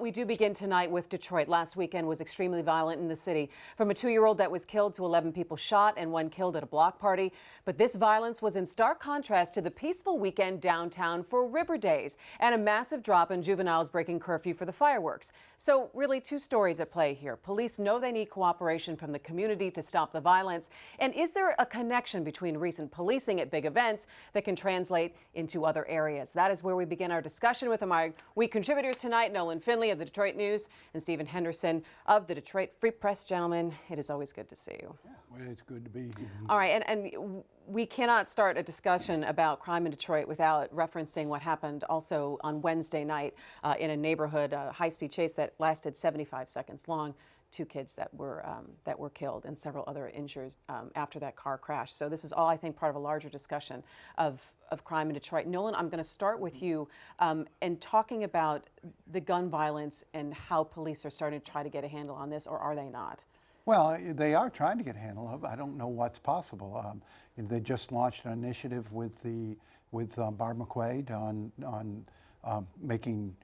We do begin tonight with Detroit. Last weekend was extremely violent in the city. From a 2-year-old that was killed to 11 people shot and 1 killed at a block party. But this violence was in stark contrast to the peaceful weekend downtown for River Days and a massive drop in juveniles breaking curfew for the fireworks. So really 2 stories at play here. Police know they need cooperation from the community to stop the violence. And is there a connection between recent policing at big events that can translate into other areas? That is where we begin our discussion with my week contributors tonight, Nolan, Finley of the Detroit News and Stephen Henderson of the Detroit Free Press. Gentlemen, it is always good to see you. Yeah, well, it's good to be here. All right, and we cannot start a discussion about crime in Detroit without referencing what happened also on Wednesday night in a neighborhood high-speed chase that lasted 75 seconds long. 2 kids that were killed and several other injured after that car crash. So this is all, I think, part of a larger discussion of crime in Detroit. Nolan, I'm going to start with you and talking about the gun violence and how police are starting to try to get a handle on this, or are they not? Well, they are trying to get a handle of it. I don't know what's possible. They just launched an initiative with Barb McQuaid on making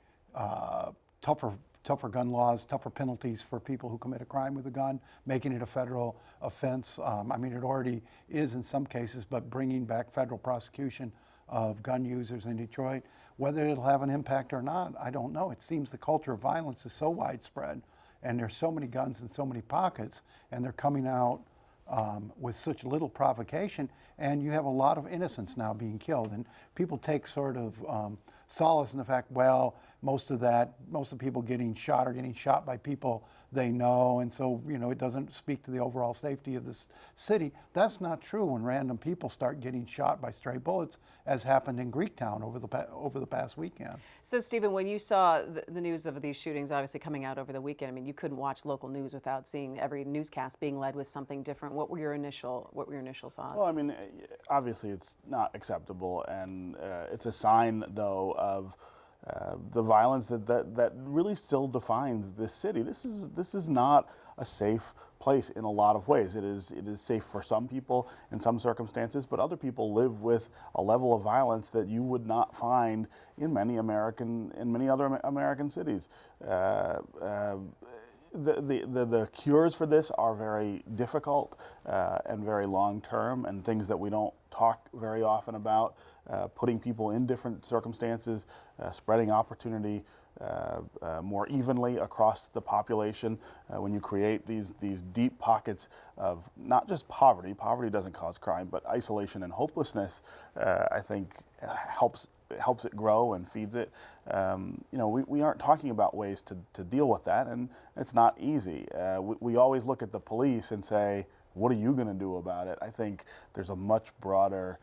tougher gun laws, tougher penalties for people who commit a crime with a gun, making it a federal offense. I mean, it already is in some cases, but bringing back federal prosecution of gun users in Detroit. Whether it'll have an impact or not, I don't know. It seems the culture of violence is so widespread, and there's so many guns in so many pockets, and they're coming out with such little provocation, and you have a lot of innocents now being killed. And people take sort of solace in the fact, well, most of the people getting shot are getting shot by people they know, and so, you know, it doesn't speak to the overall safety of this city. That's not true when random people start getting shot by stray bullets, as happened in Greektown over the past weekend. So, Stephen, when you saw the news of these shootings obviously coming out over the weekend, I mean, you couldn't watch local news without seeing every newscast being led with something different. What were your initial thoughts? Well, I mean, obviously it's not acceptable, and it's a sign, though, of the violence that really still defines this city. This is not a safe place in a lot of ways. It is safe for some people in some circumstances, but other people live with a level of violence that you would not find in many other American cities. The cures for this are very difficult and very long-term, and things that we don't talk very often about. Putting people in different circumstances, spreading opportunity more evenly across the population. When you create these deep pockets of not just poverty doesn't cause crime, but isolation and hopelessness, I think helps it grow and feeds it. You know, we aren't talking about ways to deal with that, and it's not easy. We always look at the police and say, what are you going to do about it? I think there's a much broader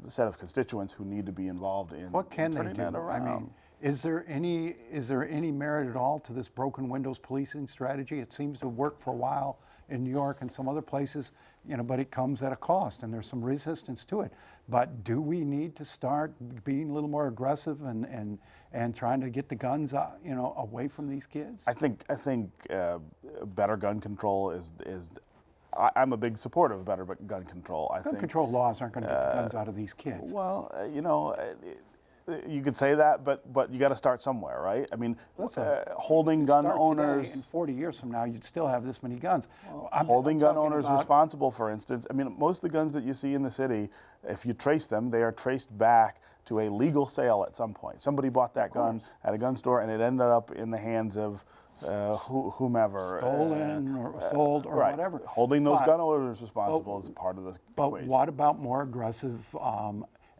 set of constituents who need to be involved in what can turning they do? that around. I mean, is there any merit at all to this broken windows policing strategy? It seems to work for a while in New York and some other places, you know, but it comes at a cost, and there's some resistance to it. But do we need to start being a little more aggressive and trying to get the guns, you know, away from these kids? I think better gun control is. I'm a big supporter of better gun control. Gun control laws aren't going to get the guns out of these kids. Well, you know, you could say that, but you got to start somewhere, right? I mean, holding gun owners. In 40 years from now, you'd still have this many guns. Holding gun owners responsible, for instance. I mean, most of the guns that you see in the city, if you trace them, they are traced back to a legal sale at some point. Somebody bought that gun at a gun store, and it ended up in the hands of whomever. Stolen or sold or right. whatever. Holding those gun owners responsible is part of the equation. But what about more aggressive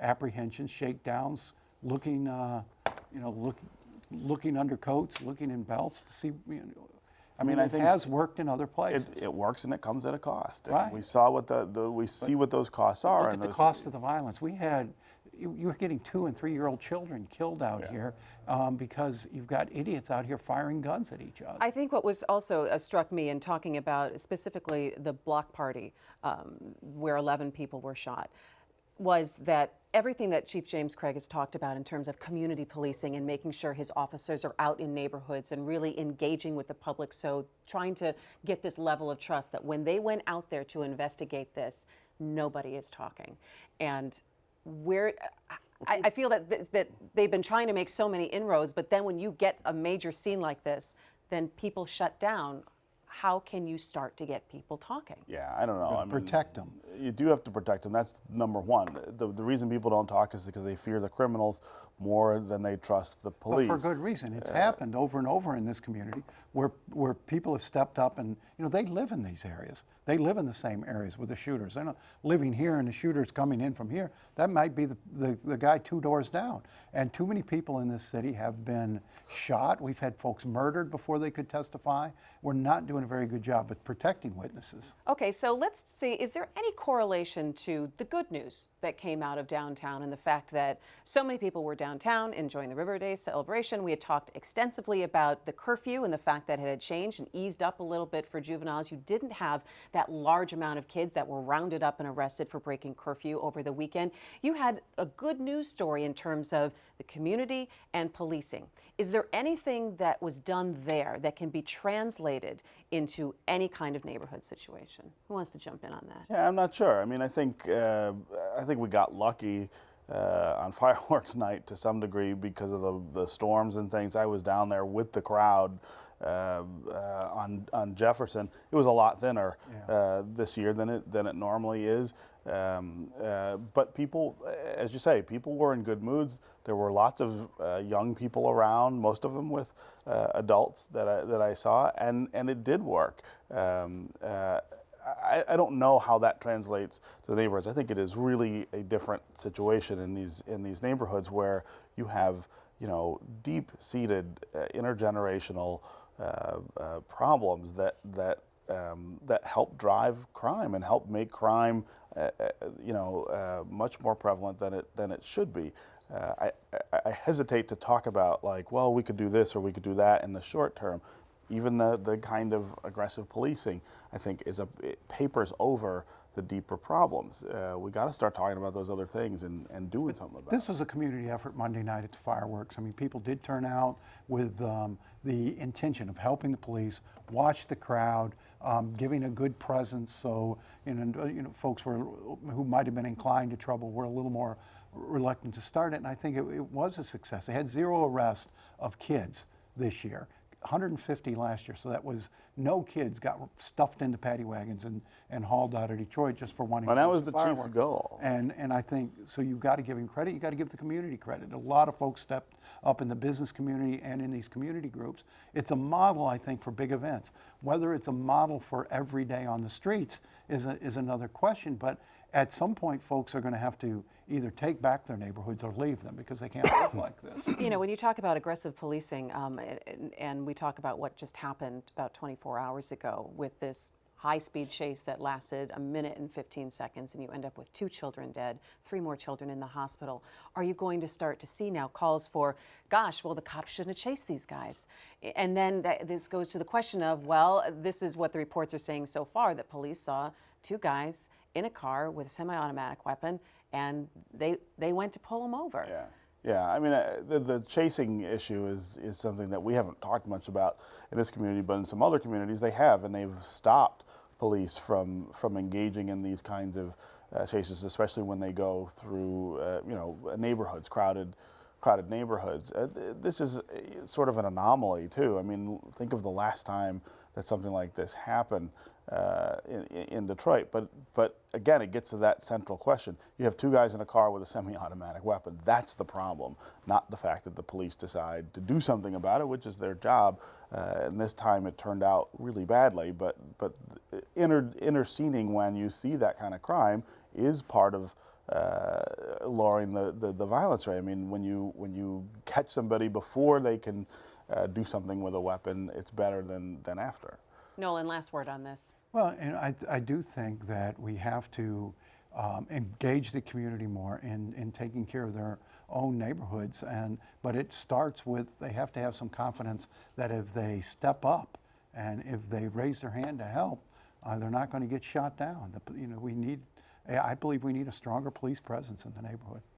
apprehensions, shakedowns, looking, you know, looking under coats, looking in belts to see, you know, I mean, it has worked in other places. It works, and it comes at a cost. And right. we saw what we see what those costs are. Look at the cost of the violence. We had, you were getting 2- and 3-year-old children killed out here because you've got idiots out here firing guns at each other. I think what was also struck me in talking about specifically the block party where 11 people were shot was that everything that Chief James Craig has talked about in terms of community policing and making sure his officers are out in neighborhoods and really engaging with the public, so trying to get this level of trust that when they went out there to investigate this, nobody is talking. And I feel that that they've been trying to make so many inroads, but then when you get a major scene like this, then people shut down. How can you start to get people talking? Yeah, I don't know. I mean, protect them. You do have to protect them. That's number one. The reason people don't talk is because they fear the criminals more than they trust the police. But for good reason. It's happened over and over in this community where people have stepped up and, they live in these areas. They live in the same areas with the shooters. They're not living here and the shooter's coming in from here. That might be the guy 2 doors down. And too many people in this city have been shot. We've had folks murdered before they could testify. We're not doing a very good job at protecting witnesses. Okay, so let's see, is there any correlation to the good news that came out of downtown and the fact that so many people were downtown enjoying the River Day celebration? We had talked extensively about the curfew and the fact that it had changed and eased up a little bit for juveniles. You didn't have that large amount of kids that were rounded up and arrested for breaking curfew over the weekend. You had a good news story in terms of the community and policing. Is there anything that was done there that can be translated into any kind of neighborhood situation? Who wants to jump in on that? Yeah, I'm not sure. I mean, I think we got lucky on fireworks night to some degree because of the storms and things. I was down there with the crowd on Jefferson. It was a lot thinner this year than it normally is. But people, as you say, people were in good moods. There were lots of young people around, most of them with adults that I saw, and it did work. I don't know how that translates to the neighborhoods. I think it is really a different situation in these neighborhoods where you have deep-seated intergenerational problems that help drive crime and help make crime much more prevalent than it should be. I hesitate to talk about well, we could do this or we could do that in the short term. Even the kind of aggressive policing, I think, it papers over the deeper problems. We got to start talking about those other things and doing something about it. This was a community effort Monday night at the fireworks. I mean, people did turn out with the intention of helping the police, watch the crowd, giving a good presence. So folks who might have been inclined to trouble were a little more reluctant to start it. And I think it was a success. They had 0 arrests of kids this year. 150 last year, so that was no kids got stuffed into paddy wagons and hauled out of Detroit just for wanting to that was the fireworks. chief's goal. And I think, so you've got to give him credit, you've got to give the community credit. A lot of folks stepped up in the business community and in these community groups. It's a model, I think, for big events. Whether it's a model for every day on the streets is another question, but at some point folks are going to have to either take back their neighborhoods or leave them because they can't live like this. When you talk about aggressive policing, and we talk about what just happened about 24 hours ago with this high-speed chase that lasted 1 minute and 15 seconds, and you end up with 2 children dead, 3 more children in the hospital. Are you going to start to see now calls for, gosh, well, the cops shouldn't have chased these guys? And then this goes to the question of, well, this is what the reports are saying so far, that police saw 2 guys in a car with a semi-automatic weapon, and they went to pull them over. Yeah. I mean, the chasing issue is something that we haven't talked much about in this community, but in some other communities they have, and they've stopped police from engaging in these kinds of chases, especially when they go through neighborhoods, crowded neighborhoods. This is sort of an anomaly too. I mean, think of the last time that something like this happened in Detroit. But again, it gets to that central question. You have 2 guys in a car with a semi-automatic weapon. That's the problem, not the fact that the police decide to do something about it, which is their job. And this time it turned out really badly. But interceding when you see that kind of crime is part of lowering the violence rate. I mean, when you catch somebody before they can do something with a weapon, it's better than after. Nolan, last word on this. Well, and I do think that we have to engage the community more in taking care of their own neighborhoods, but it starts with they have to have some confidence that if they step up and if they raise their hand to help, they're not going to get shot down. I believe we need a stronger police presence in the neighborhood.